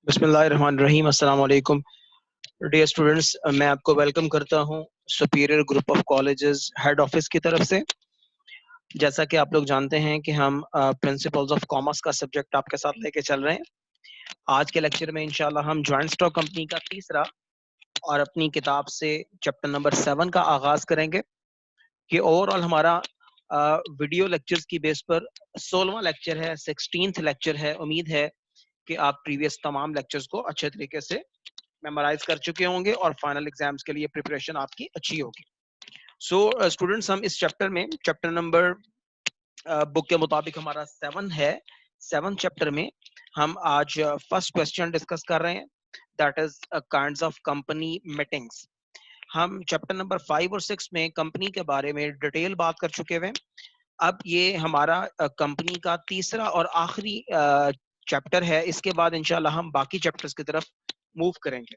बिस्मिल्लाहिर्रहमानिर्रहीम। अस्सलाम वालेकुम डियर स्टूडेंट्स, मैं आपको वेलकम करता हूं superior group of colleges head office की तरफ से। जैसा कि आप लोग जानते हैं कि हम प्रिंसिपल्स ऑफ कॉमर्स का सब्जेक्ट आपके साथ लेके चल रहे हैं। आज के लेक्चर में इंशाल्लाह हम जॉइंट स्टॉक कंपनी का तीसरा और अपनी किताब से चैप्टर नंबर 7 का आगाज करेंगे कि ओवरऑल हमारा वीडियो लेक्चर्स की बेस पर 16वां लेक्चर है, 16th लेक्चर है। उम्मीद है कि आप प्रीवियस तमाम लेक्चर्स को अच्छे तरीके से मेमोराइज कर चुके होंगे और फाइनल एग्जाम्स के लिए प्रिपरेशन आपकी अच्छी होगी। सो स्टूडेंट्स, हम इस चैप्टर में चैप्टर नंबर बुक के मुताबिक हमारा 7 है। 7 चैप्टर में हम आज फर्स्ट क्वेश्चन डिस्कस कर रहे हैं, that is kinds of company meetings. हम चैप्टर नंबर 5 और 6 में कंपनी के बारे में डिटेल बात कर चुके हुए हैं। अब ये हमारा कंपनी का तीसरा और आखिरी चैप्टर है। इसके बाद इंशाल्लाह हम बाकी चैप्टर्स की तरफ मूव करेंगे।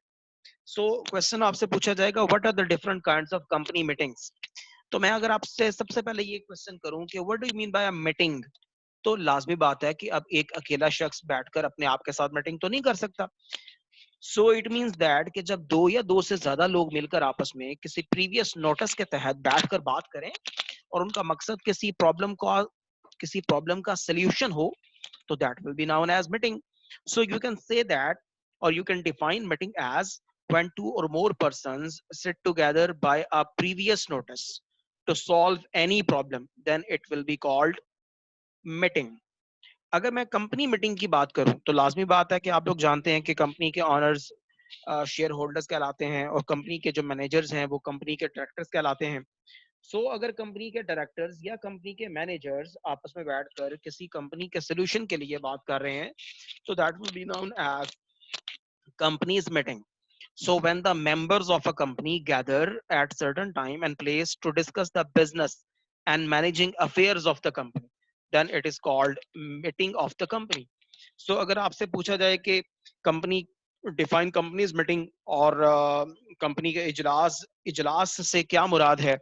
सो क्वेश्चन आपसे पूछा जाएगा, what are the different kinds of company meetings. तो मैं अगर आपसे सबसे पहले ये क्वेश्चन करूं कि what do you mean bye a meeting, तो लाजमी बात है कि अब एक अकेला शख्स बैठकर अपने आप के साथ मीटिंग तो नहीं कर सकता। सो इट मींस दैट कि जब दो या दो से ज्यादा लोग मिलकर आपस में किसी प्रीवियस नोटिस के तहत बैठकर बात करें और उनका मकसद किसी प्रॉब्लम का सॉल्यूशन हो, तो that will be known as meeting. So you can say that or you can define meeting as when two or more persons sit together by a previous notice to solve any problem, then it will be called meeting। अगर मैं company meeting की बात करूं तो लाजमी बात है कि आप लोग जानते हैं कि कंपनी के ऑनर्स शेयर होल्डर्स कहलाते हैं और कंपनी के जो मैनेजर्स हैं वो कंपनी के डायरेक्टर्स कहलाते हैं। अगर कंपनी के डायरेक्टर्स या कंपनी के मैनेजर्स आपस में बैठकर किसी कंपनी के सोल्यूशन के लिए बात कर रहे हैं, तो that will be known as companies meeting। So when the members of a company gather at certain time and place to discuss the business and managing affairs of the company, then it is called meeting of the company। So अगर आपसे पूछा जाए कि company define companies meeting और company के इजलास इजलास से क्या मुराद है,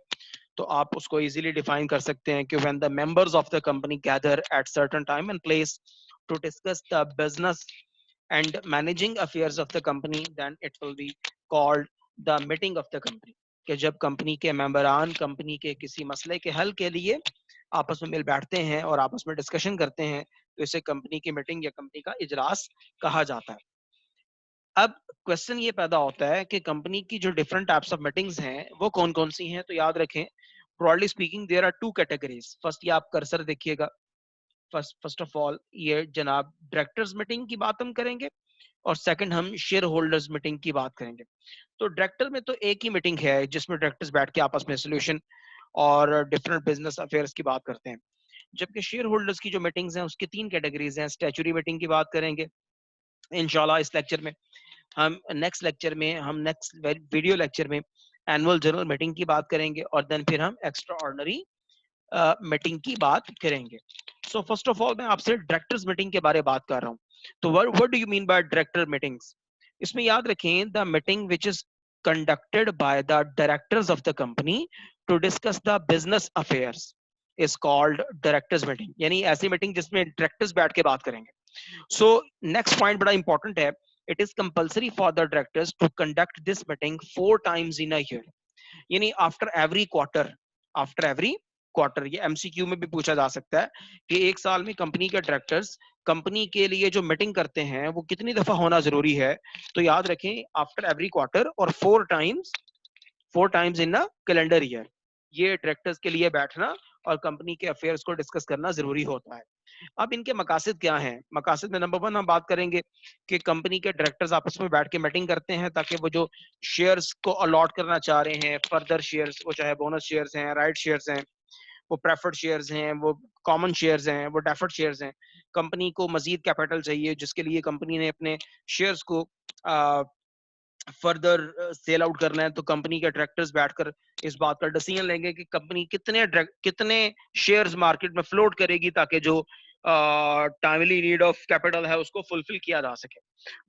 तो आप उसको इजीली डिफाइन कर सकते हैं कि when the members of the company gather at certain time and place to discuss the business and managing affairs of the company, then it will be called the meeting of the company। कि जब company के मेंबरान company के किसी मसले के हल के लिए आपस में मिल बैठते हैं और आपस में डिस्कशन करते हैं, तो इसे कंपनी की मीटिंग या कंपनी का इजलास कहा जाता है। अब क्वेश्चन ये पैदा होता है कि कंपनी की जो डिफरेंट टाइप्स ऑफ मीटिंग्स हैं वो कौन कौन सी हैं। तो याद रखें, broadly speaking there are two categories. First, ये आप कर्सर देखिएगा, फर्स्ट ऑफ ऑल ये जनाब डायरेक्टर्स मीटिंग की बात हम करेंगे और सेकंड हम शेयर होल्डर्स मीटिंग की बात करेंगे। तो डायरेक्टर में तो एक ही मीटिंग है जिसमें डायरेक्टर्स बैठ के आपस में सोल्यूशन और डिफरेंट बिजनेस अफेयर्स की बात करते हैं। जबकि शेयर होल्डर्स की जो मीटिंग्स हैं उसकी तीन कैटेगरीज हैं। स्टैच्यूटरी मीटिंग की बात करेंगे इंशाल्लाह इस लेक्चर में। हम नेक्स्ट वीडियो लेक्चर में एनुअल जनरल मीटिंग की बात करेंगे और देन फिर हम एक्स्ट्रा ऑर्डिनरी मीटिंग की बात करेंगे। सो फर्स्ट ऑफ ऑल मैं आपसे डायरेक्टर्स मीटिंग के बारे में बात कर रहा हूँ। तो what do you mean by director meetings. इसमें याद रखें, the meeting which is conducted by the directors of the company to discuss the business affairs is called directors meeting. यानी ऐसी मीटिंग जिसमें डायरेक्टर्स बैठ के बात करेंगे। सो नेक्स्ट पॉइंट बड़ा इंपॉर्टेंट है, it is compulsory for the directors to conduct this meeting 4 times in a year. यानी आफ्टर एवरी क्वार्टर ये एमसीक्यू में भी पूछा जा सकता है कि एक साल में कंपनी के डायरेक्टर्स कंपनी के लिए जो मीटिंग करते हैं वो कितनी दफा होना जरूरी है। तो याद रखें, आफ्टर एवरी क्वार्टर और 4 times in a calendar year ये डायरेक्टर्स के लिए बैठना और कंपनी के अफेयर्स को डिस्कस करना जरूरी होता है। अब इनके मकासद क्या हैं। मकासद में नंबर 1 हम बात करेंगे कि कंपनी के डायरेक्टर्स आपस में बैठ के मीटिंग करते हैं ताकि वो जो शेयर्स को अलॉट करना चाह रहे हैं, फर्दर शेयर्स, वो चाहे बोनस शेयर्स हैं, राइट शेयर्स हैं, वो प्रेफर्ड शेयर्स हैं, वो कॉमन शेयर्स हैं, वो डेफर्ड शेयर्स हैं, कंपनी को मजीद कैपिटल चाहिए जिसके लिए कंपनी ने अपने शेयर्स को फर्दर सेल आउट करना है, तो कंपनी के डायरेक्टर्स बैठकर इस बात का डिसीजन लेंगे कि कंपनी कितने शेयर्स मार्केट में फ्लोट करेगी ताकि जो टाइमली नीड ऑफ कैपिटल है उसको फुलफिल किया जा सके।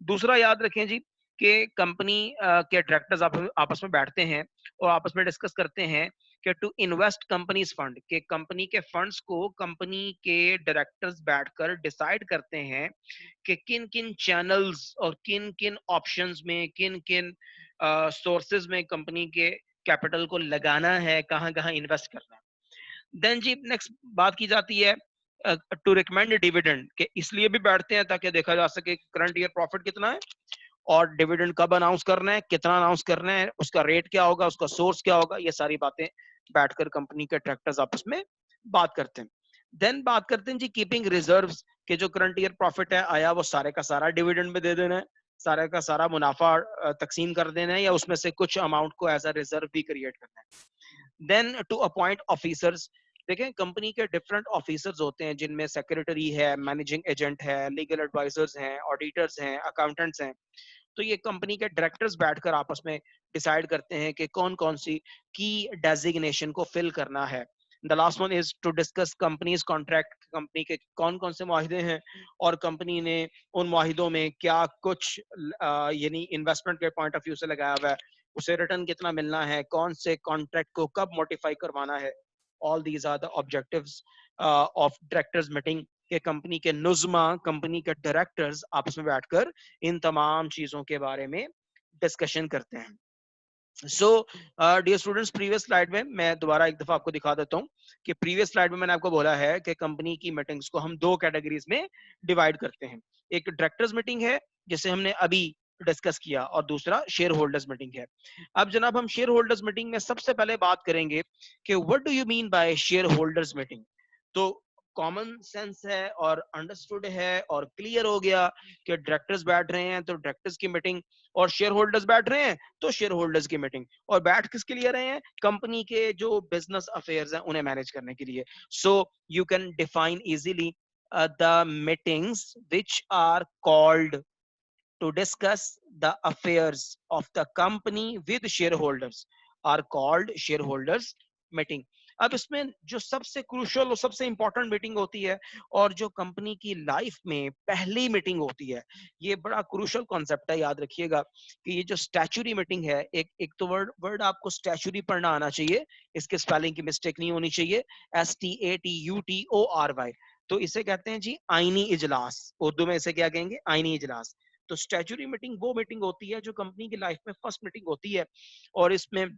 दूसरा याद रखें जी, कि कंपनी के डायरेक्टर्स आपस में बैठते हैं और आपस में डिस्कस करते हैं कि टू इन्वेस्ट कंपनीज फंड, के कंपनी के फंड्स को कंपनी के डायरेक्टर्स बैठकर डिसाइड करते हैं कि किन किन चैनल्स और किन किन ऑप्शंस में, किन किन सोर्सेज में कंपनी के कैपिटल को लगाना है, कहाँ कहाँ इन्वेस्ट करना है। देन जी नेक्स्ट बात की जाती है टू रिकमेंड डिविडेंड, के इसलिए भी बैठते हैं ताकि देखा जा सके करंट ईयर प्रॉफिट कितना है और डिविडेंड कब अनाउंस करना है, कितना अनाउंस करना है, उसका रेट क्या होगा, उसका सोर्स क्या होगा, ये सारी बातें बैठकर कंपनी के डायरेक्टर्स आपस में बात करते हैं। देन बात करते हैं जी कीपिंग रिजर्व्स, के जो करंट ईयर प्रॉफिट है आया वो सारे का सारा डिविडेंड में दे देना है, सारे का सारा मुनाफा तकसीम कर देना है, या उसमें से कुछ अमाउंट को एज अ रिजर्व भी क्रिएट करना है। देन टू अपॉइंट ऑफिसर्स, देखें कंपनी के डिफरेंट ऑफिसर्स होते हैं जिनमें सेक्रेटरी है, मैनेजिंग एजेंट है, लीगल एडवाइजर्स हैं, ऑडिटर्स हैं, अकाउंटेंट्स हैं। तो ये कंपनी के डायरेक्टर्स बैठकर आपस में डिसाइड करते हैं कि कौन कौन सी की डेजिग्नेशन को फिल करना है। The last one is to discuss companies contract, company के कौन कौन से मुआहिदे हैं और कंपनी ने उन मुआहिदों में क्या कुछ यानी इन्वेस्टमेंट के पॉइंट ऑफ व्यू से लगाया हुआ है, उसे रिटर्न कितना मिलना है, कौन से कॉन्ट्रैक्ट को कब मॉडिफाई करवाना है। All these are the objectives of directors meeting, के कंपनी के नुज़मा, कंपनी के डायरेक्टर्स आपस में बैठकर इन तमाम चीजों के बारे में डिस्कशन करते हैं। So dear students, previous slide में मैं दोबारा एक दफा आपको दिखा देता हूँ कि प्रीवियस स्लाइड में मैंने आपको बोला है कि कंपनी की मीटिंग्स को हम दो कैटेगरीज में डिवाइड करते हैं। एक डायरेक्टर्स मीटिंग है जिसे हमने अभी डिस्कस किया, और दूसरा शेयर होल्डर्स मीटिंग है। अब जनाब हम शेयर होल्डर्स मीटिंग में सबसे पहले बात करेंगे कि what do you mean bye share holders meeting. तो कॉमन सेंस है और अंडरस्टूड है और क्लियर हो गया कि डायरेक्टर्स बैठ रहे हैं तो डायरेक्टर्स की मीटिंग, और शेयर होल्डर्स बैठ रहे हैं तो शेयर होल्डर्स की मीटिंग। और बैठ किसके लिए रहे हैं? कंपनी के जो बिजनेस अफेयर्स हैं उन्हें मैनेज करने के लिए। सो you can define easily the meetings which are called to discuss the affairs of the company with shareholders are called shareholders meeting। अब इसमें जो सबसे क्रूशियल और सबसे इंपॉर्टेंट मीटिंग होती है और जो कंपनी की लाइफ में पहली मीटिंग होती है, ये बड़ा क्रूशियल कॉन्सेप्ट है, याद रखिएगा कि ये जो स्टैच्यूरी मीटिंग है, एक तो वर्ड आपको स्टैच्यूरी पढ़ना आना चाहिए, इसके स्पेलिंग की मिस्टेक नहीं होनी चाहिए, STATUTORY। तो इसे कहते हैं जी आईनी इजलास, उर्दू में इसे क्या कहेंगे? आईनी इजलास। तो स्टैच्यूरी मीटिंग वो मीटिंग होती है जो कंपनी की लाइफ में फर्स्ट मीटिंग होती है, और इसमें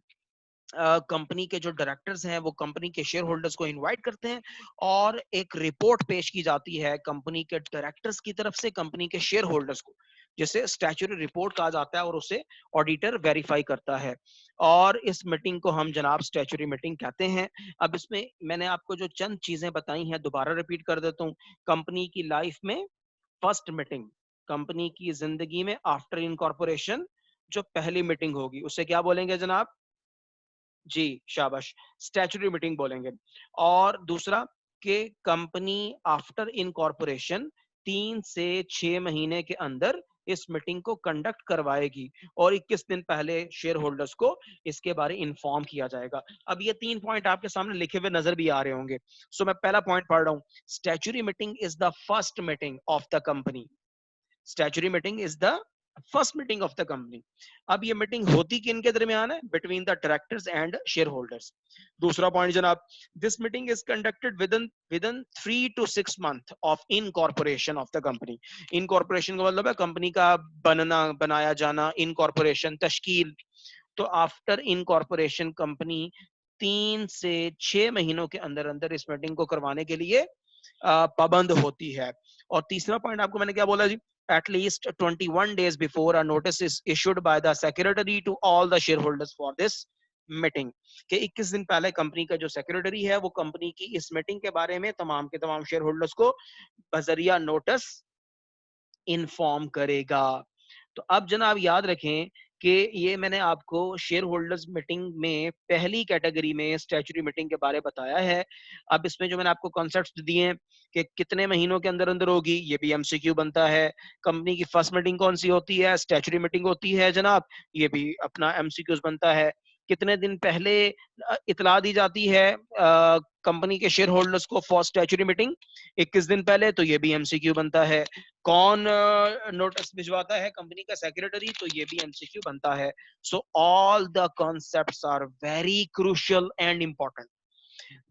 कंपनी के जो डायरेक्टर्स हैं वो कंपनी के शेयर होल्डर्स को इनवाइट करते हैं और एक रिपोर्ट पेश की जाती है कंपनी के डायरेक्टर्स की तरफ से कंपनी के शेयर होल्डर्स को, जिसे स्टैच्यूटरी रिपोर्ट कहा जाता है, और उसे ऑडिटर वेरीफाई करता है। और इस मीटिंग को हम जनाब स्टैच्यूटरी मीटिंग कहते हैं। अब इसमें मैंने आपको जो चंद चीजें बताई हैं दोबारा रिपीट कर देता हूँ। कंपनी की लाइफ में फर्स्ट मीटिंग, कंपनी की जिंदगी में आफ्टर इनकॉर्पोरेशन जो पहली मीटिंग होगी उसे क्या बोलेंगे जनाब? जी शाबाश, स्टैच्यूटरी मीटिंग बोलेंगे। और दूसरा कि कंपनी आफ्टर इनकॉर्पोरेशन 3 से 6 महीने के अंदर इस मीटिंग को कंडक्ट करवाएगी और 21 दिन पहले शेयर होल्डर्स को इसके बारे इन्फॉर्म किया जाएगा। अब ये 3 पॉइंट आपके सामने लिखे हुए नजर भी आ रहे होंगे। सो मैं पहला पॉइंट पढ़ रहा हूँ। Statutory meeting is the first meeting of the company. Statutory meeting is the first meeting of the company. अब ये मीटिंग होती किनके दरमियान है? Between the directors and share holders. दूसरा पॉइंट जनाब, this meeting is conducted with in 3 to 6 month of incorporation of the company. Incorporation का मतलब है कंपनी का बनना, बनाया जाना, इनकॉर्पोरेशन तश्कील। तो आफ्टर इनकॉर्पोरेशन कंपनी 3 से 6 महीनों के अंदर अंदर इस मीटिंग को करवाने के लिए पाबंद होती है। और तीसरा पॉइंट आपको मैंने क्या बोला जी? At least 21 days before a notice is issued by the secretary to all the shareholders for this meeting, कि 21 दिन पहले कंपनी का जो सेक्रेटरी है वो कंपनी की इस मीटिंग के बारे में तमाम के तमाम शेयर होल्डर्स को बजरिया नोटिस इन्फॉर्म करेगा। तो अब जनाब याद रखें कि ये मैंने आपको शेयर होल्डर्स मीटिंग में पहली कैटेगरी में स्टैच्यूटरी मीटिंग के बारे बताया है। अब इसमें जो मैंने आपको कॉन्सेप्ट्स दिए हैं कि कितने महीनों के अंदर अंदर होगी, ये भी एमसीक्यू बनता है। कंपनी की फर्स्ट मीटिंग कौन सी होती है? स्टैच्यूटरी मीटिंग होती है जनाब, ये भी अपना एमसीक्यूज बनता है। कितने दिन पहले इतला दी जाती है कंपनी के शेयर होल्डर्स को फॉर स्टैच्यूटरी मीटिंग? 21 दिन पहले, तो ये भी एमसीक्यू बनता है। कौन नोटिस भिजवाता है? कंपनी का सेक्रेटरी, तो ये भी एमसीक्यू बनता है। So all the concepts are very crucial and important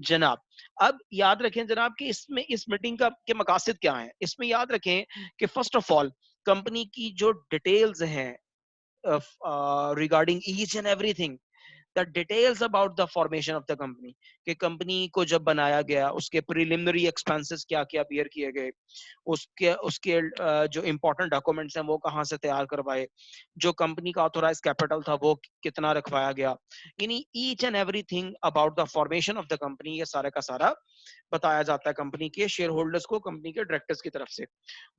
जनाब। अब याद रखें जनाब कि इसमें इस मीटिंग का के मकासद क्या है। इसमें याद रखें कि फर्स्ट ऑफ ऑल कंपनी की जो डिटेल्स हैं regarding each and everything, the details about the formation of the company, कि कंपनी को जब बनाया गया उसके प्रिलिमिनरी एक्सपेंसेस क्या क्या बियर किए गए, उसके उसके जो इंपॉर्टेंट डॉक्यूमेंट्स हैं वो कहाँ से तैयार करवाए, जो कंपनी का ऑथोराइज कैपिटल था वो कितना रखवाया गया, यानी each and everything about the formation of the company, ये सारा का सारा बताया जाता है कंपनी के शेयर होल्डर्स को, कंपनी के डायरेक्टर्स की तरफ से।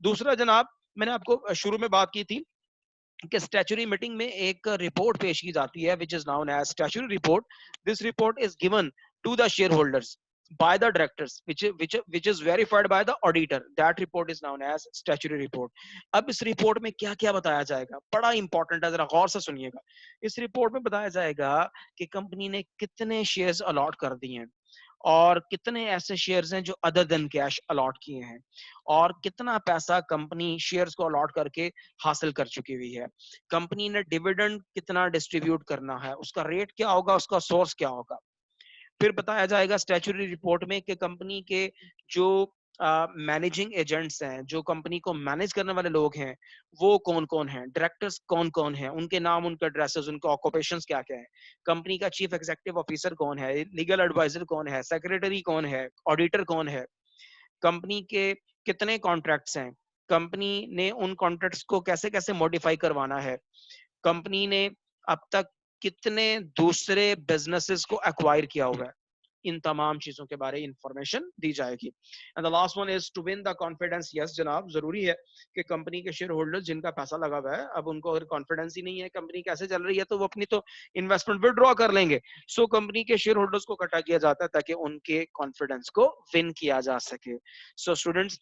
दूसरा जनाब, मैंने आपको शुरू में बात की थी कि स्टैच्यूटरी मीटिंग में एक रिपोर्ट पेश की जाती है which is known as statutory report. This report is given to the shareholders by the directors which is verified by the auditor. That report is known as statutory report. अब इस report में क्या क्या बताया जाएगा, बड़ा important है, जरा गौर से सुनिएगा। इस रिपोर्ट में बताया जाएगा कि कंपनी ने कितने शेयर्स अलॉट कर दिए हैं, और कितने ऐसे शेयर्स हैं जो अदर देन कैश अलॉट किए हैं, और कितना पैसा कंपनी शेयर्स को अलॉट करके हासिल कर चुकी हुई है, कंपनी ने डिविडेंड कितना डिस्ट्रीब्यूट करना है, उसका रेट क्या होगा, उसका सोर्स क्या होगा। फिर बताया जाएगा स्टैट्यूटरी रिपोर्ट में कि कंपनी के जो मैनेजिंग एजेंट्स हैं, जो कंपनी को मैनेज करने वाले लोग हैं, वो कौन कौन हैं, डायरेक्टर्स कौन कौन हैं, उनके नाम, उनके एड्रेसेस, उनके ऑक्यूपेशंस क्या क्या है, कंपनी का चीफ एग्जीक्यूटिव ऑफिसर कौन है, लीगल एडवाइजर कौन है, सेक्रेटरी कौन है, ऑडिटर कौन है, कंपनी के कितने कॉन्ट्रैक्ट्स हैं, कंपनी ने उन कॉन्ट्रैक्ट्स को कैसे कैसे मॉडिफाई करवाना है, कंपनी ने अब तक कितने दूसरे बिजनेसेस को एक्वायर किया हुआ है, इन तमाम चीजों के बारे में इंफॉर्मेशन दी जाएगी। And the last one is to win the confidence. Yes जनाब, जरूरी है कि कंपनी के शेयर होल्डर्स जिनका पैसा लगा हुआ है, अब उनको अगर कॉन्फिडेंस ही नहीं है कंपनी कैसे चल रही है, तो वो अपनी तो इन्वेस्टमेंट विड्रॉ कर लेंगे। सो कंपनी के शेयर होल्डर्स को इकट्ठा किया जाता है ताकि उनके कॉन्फिडेंस को विन किया जा सके। So students,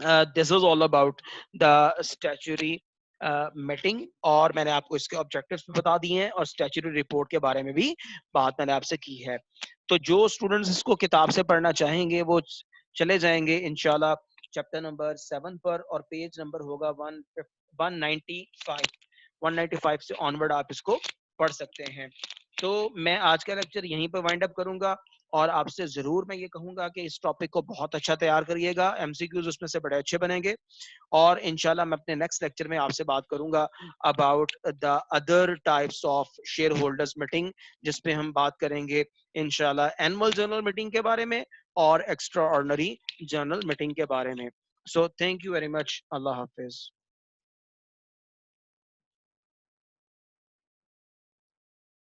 this is all about the statutory meeting, और मैंने आपको इसके ऑब्जेक्टिव्स भी बता दिए हैं, और स्टैट्यूटरी रिपोर्ट के बारे में भी बात मैंने आपसे की है। तो जो स्टूडेंट्स इसको किताब से पढ़ना चाहेंगे वो चले जाएंगे इंशाल्लाह चैप्टर नंबर 7 पर, और पेज नंबर होगा 195 से ऑनवर्ड आप इसको पढ़ सकते हैं। तो मैं आज का लेक्चर यहीं पर वाइंड अप करूंगा, और आपसे जरूर मैं ये कहूंगा कि इस टॉपिक को बहुत अच्छा तैयार करिएगा, एमसीक्यूज उसमें से बड़े अच्छे बनेंगे, और इंशाल्लाह मैं अपने नेक्स्ट लेक्चर में आपसे बात करूंगा about the other types of share holders meeting, जिसपे हम बात करेंगे इंशाल्लाह एनुअल जनरल मीटिंग के बारे में और एक्स्ट्रा ऑर्डिनरी जनरल मीटिंग के बारे में। So thank you very much, Allah Hafiz.